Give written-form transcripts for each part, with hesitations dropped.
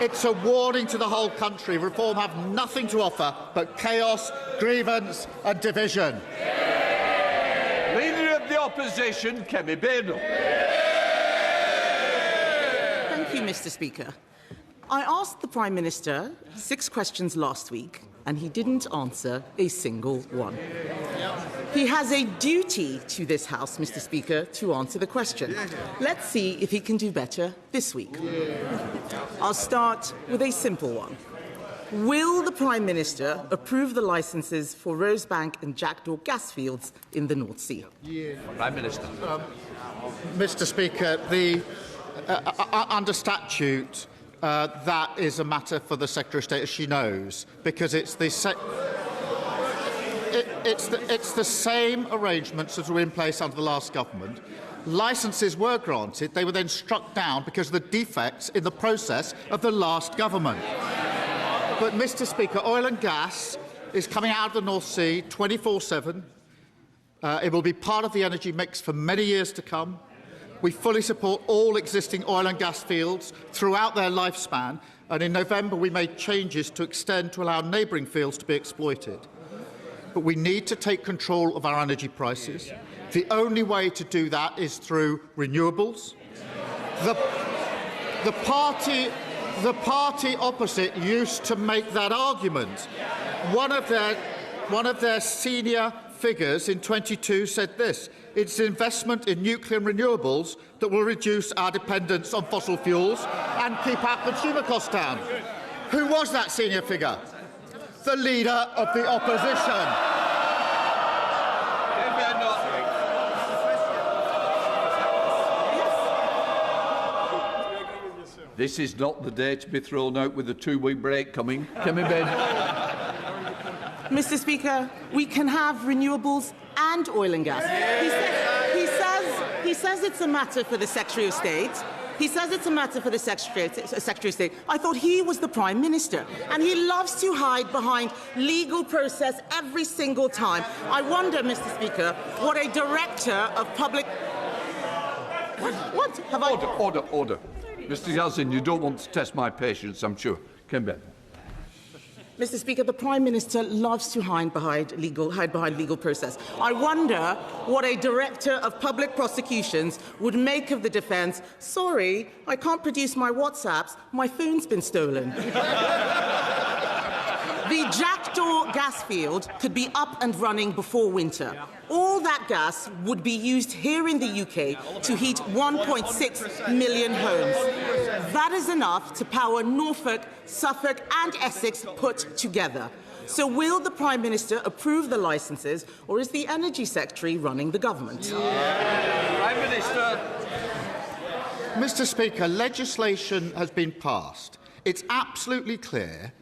It's a warning to the whole country. Reform have nothing to offer but chaos, grievance and division. Leader of the Opposition, Kemi Badenoch. Thank you, Mr. Speaker. I asked the Prime Minister 6 questions last week, and he didn't answer a single one. He has a duty to this House, Mr. Speaker, to answer the question. Let's see if he can do better this week. I'll start with a simple one. Will the Prime Minister approve the licences for Rosebank and Jackdaw gas fields in the North Sea? Prime Minister. Mr. Speaker, under statute, that is a matter for the Secretary of State, as she knows, because it's the same arrangements that were in place under the last government. Licences were granted. They were then struck down because of the defects in the process of the last government. But, Mr. Speaker, oil and gas is coming out of the North Sea 24/7. It will be part of the energy mix for many years to come. We fully support all existing oil and gas fields throughout their lifespan, and in November we made changes to extend to allow neighbouring fields to be exploited. But we need to take control of our energy prices. The only way to do that is through renewables. The party opposite used to make that argument. One of their senior figures in 22 said this: it's investment in nuclear and renewables that will reduce our dependence on fossil fuels and keep our consumer costs down. Who was that senior figure? The Leader of the Opposition. This is not the day to be thrown out with a 2-week break coming. Kemi Badenoch. Mr. Speaker, we can have renewables and oil and gas. He says it's a matter for the Secretary of State. He says it's a matter for the Secretary of State. I thought he was the Prime Minister, and he loves to hide behind legal process every single time. I wonder, Mr. Speaker, what a Director of Public... What? Have I... Order. Mr. Yeltsin, you don't want to test my patience, I'm sure. Kemi Badenoch. Mr. Speaker, the Prime Minister loves to hide behind legal process. I wonder what a Director of Public Prosecutions would make of the defence. Sorry, I can't produce my WhatsApps. My phone's been stolen. The Jackdaw gas field could be up and running before winter. All that gas would be used here in the UK to heat 1.6 million homes. That is enough to power Norfolk, Suffolk and Essex put together. So will the Prime Minister approve the licences, or is the Energy Secretary running the government? Prime Minister. Mr. Speaker, legislation has been passed. It's absolutely clear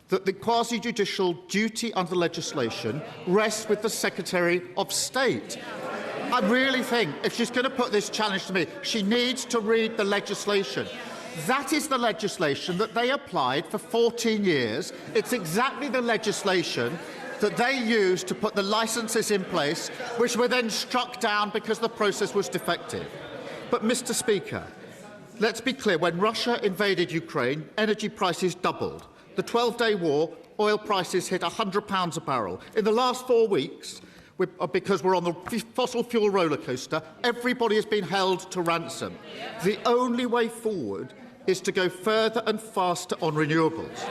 that the quasi-judicial duty under legislation rests with the Secretary of State. I really think if she's going to put this challenge to me, she needs to read the legislation. That is the legislation that they applied for 14 years. It's exactly the legislation that they used to put the licences in place, which were then struck down because the process was defective. But, Mr. Speaker, let's be clear. When Russia invaded Ukraine, energy prices doubled. The 12-day war, oil prices hit £100 a barrel. In the last 4 weeks, because we're on the fossil fuel roller coaster, everybody has been held to ransom. The only way forward is to go further and faster on renewables.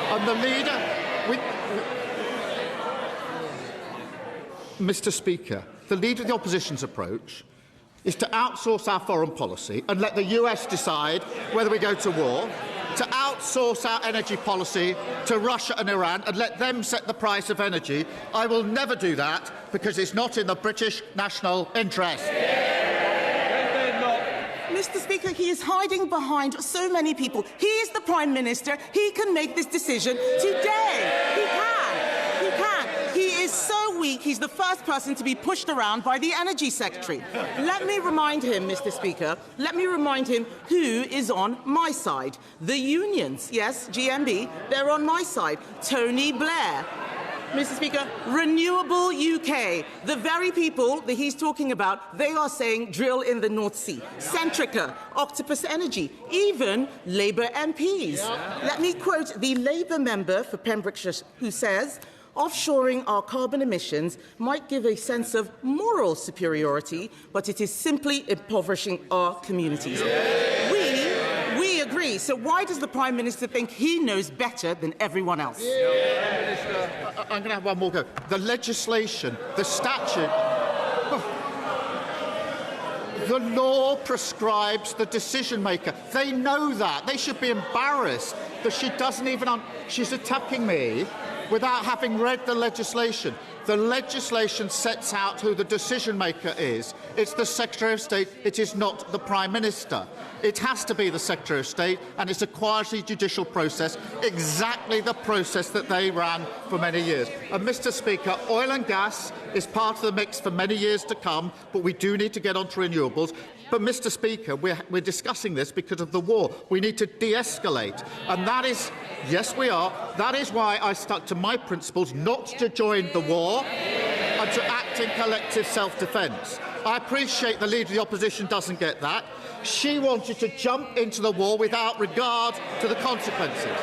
And the leader... Mr. Speaker, the Leader of the Opposition's approach is to outsource our foreign policy and let the US decide whether we go to war, to outsource our energy policy to Russia and Iran and let them set the price of energy. I will never do that because it's not in the British national interest. Mr. Speaker, he is hiding behind so many people. He is the Prime Minister. He can make this decision today. He can. He is so weak, he's the first person to be pushed around by the Energy Secretary. Let me remind him, Mr. Speaker, who is on my side. The unions, yes, GMB, they're on my side. Tony Blair, Mr. Speaker, Renewable UK, the very people that he's talking about, they are saying drill in the North Sea. Centrica, Octopus Energy, even Labour MPs. Let me quote the Labour member for Pembrokeshire who says, offshoring our carbon emissions might give a sense of moral superiority, but it is simply impoverishing our communities. We agree. So why does the Prime Minister think he knows better than everyone else? I'm going to have one more go. The legislation, the statute, the law prescribes the decision maker. They know that. They should be embarrassed that she doesn't even... She's attacking me without having read the legislation. The legislation sets out who the decision maker is. It's the Secretary of State. It is not the Prime Minister. It has to be the Secretary of State, and it's a quasi-judicial process, exactly the process that they ran for many years. And, Mr. Speaker, oil and gas is part of the mix for many years to come, but we do need to get onto renewables. But, Mr. Speaker, we're discussing this because of the war. We need to de-escalate. And that is, yes, we are. That is why I stuck to my principles not to join the war and to act in collective self-defence. I appreciate the Leader of the Opposition doesn't get that. She wanted to jump into the war without regard to the consequences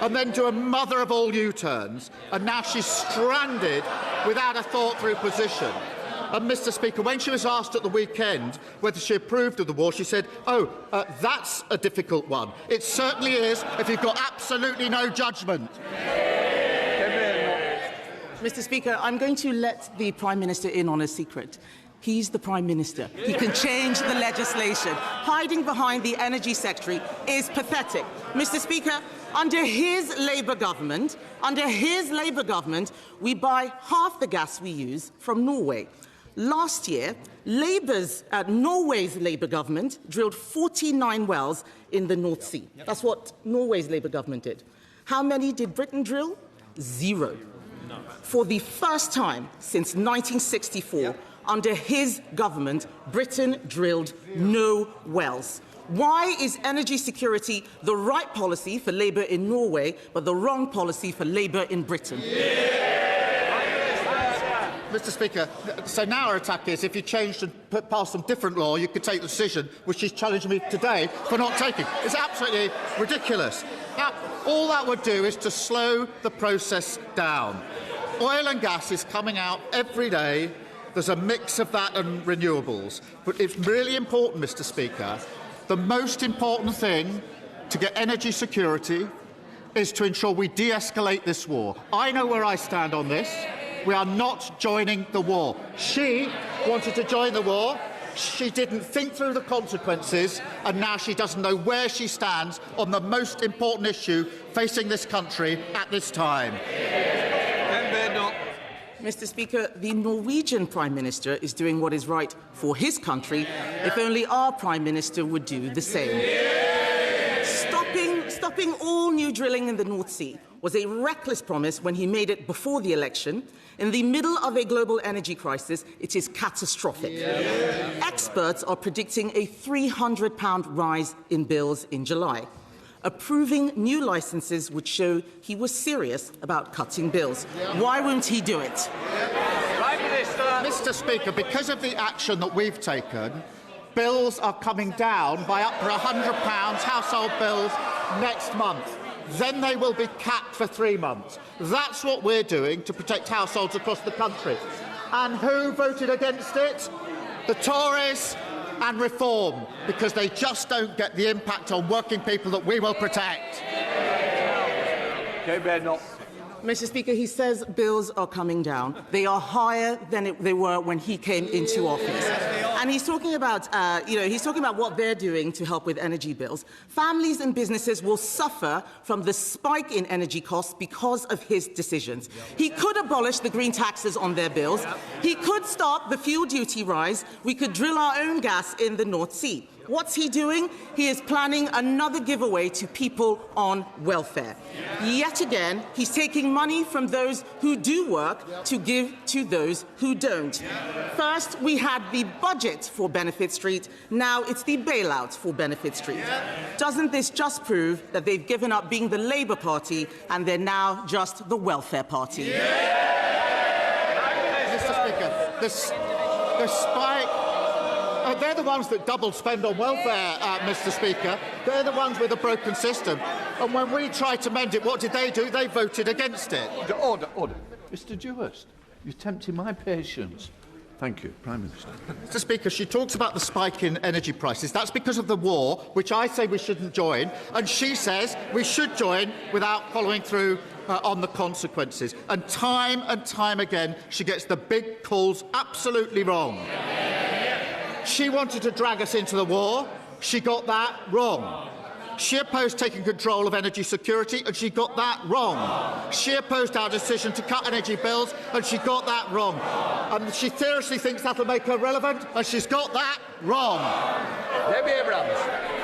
and then do a mother of all U-turns. And now she's stranded without a thought-through position. And, Mr. Speaker, when she was asked at the weekend whether she approved of the war, she said, that's a difficult one. It certainly is if you've got absolutely no judgment. Mr. Speaker, I'm going to let the Prime Minister in on a secret. He's the Prime Minister. He can change the legislation. Hiding behind the Energy Secretary is pathetic. Mr. Speaker, under his Labour government, we buy half the gas we use from Norway. Last year, Norway's Labour government drilled 49 wells in the North Sea. That's what Norway's Labour government did. How many did Britain drill? 0. For the first time since 1964, under his government, Britain drilled no wells. Why is energy security the right policy for Labour in Norway, but the wrong policy for Labour in Britain? Mr. Speaker, so now our attack is if you changed and passed some different law, you could take the decision, which she's challenging me today for not taking. It's absolutely ridiculous. Now, all that would do is to slow the process down. Oil and gas is coming out every day. There's a mix of that and renewables. But it's really important, Mr. Speaker, the most important thing to get energy security is to ensure we de-escalate this war. I know where I stand on this. We are not joining the war. She wanted to join the war. She didn't think through the consequences, and now she doesn't know where she stands on the most important issue facing this country at this time. Mr. Speaker, the Norwegian Prime Minister is doing what is right for his country. If only our Prime Minister would do the same. Stopping all new drilling in the North Sea was a reckless promise when he made it before the election. In the middle of a global energy crisis, it is catastrophic. Experts are predicting a £300 rise in bills in July. Approving new licences would show he was serious about cutting bills. Why won't he do it? Prime Minister. Mr. Speaker, because of the action that we've taken, bills are coming down by up to £100 household bills next month. Then they will be capped for 3 months. That's what we're doing to protect households across the country. And who voted against it? The Tories and Reform, because they just don't get the impact on working people that we will protect. Kemi Badenoch. Mr. Speaker, he says bills are coming down. They are higher than they were when he came into office. And he's talking about, what they're doing to help with energy bills. Families and businesses will suffer from the spike in energy costs because of his decisions. He could abolish the green taxes on their bills. He could stop the fuel duty rise. We could drill our own gas in the North Sea. What's he doing? He is planning another giveaway to people on welfare. Yet again, he's taking money from those who do work to give to those who don't. First, we had the budget for Benefit Street. Now it's the bailout for Benefit Street. Doesn't this just prove that they've given up being the Labour Party and they're now just the welfare party? Mr. Speaker, the spike... they're the ones that double spend on welfare, Mr. Speaker. They're the ones with a broken system. And when we tried to mend it, what did they do? They voted against it. Order. Mr. Dewhurst, you're tempting my patience. Thank you, Prime Minister. Mr. Speaker, she talks about the spike in energy prices. That's because of the war, which I say we shouldn't join, and she says we should join without following through on the consequences. And time again, she gets the big calls absolutely wrong. She wanted to drag us into the war. She got that wrong. She opposed taking control of energy security, and she got that wrong. She opposed our decision to cut energy bills, and she got that wrong. And she seriously thinks that'll make her relevant, and she's got that wrong. Debbie Abrams.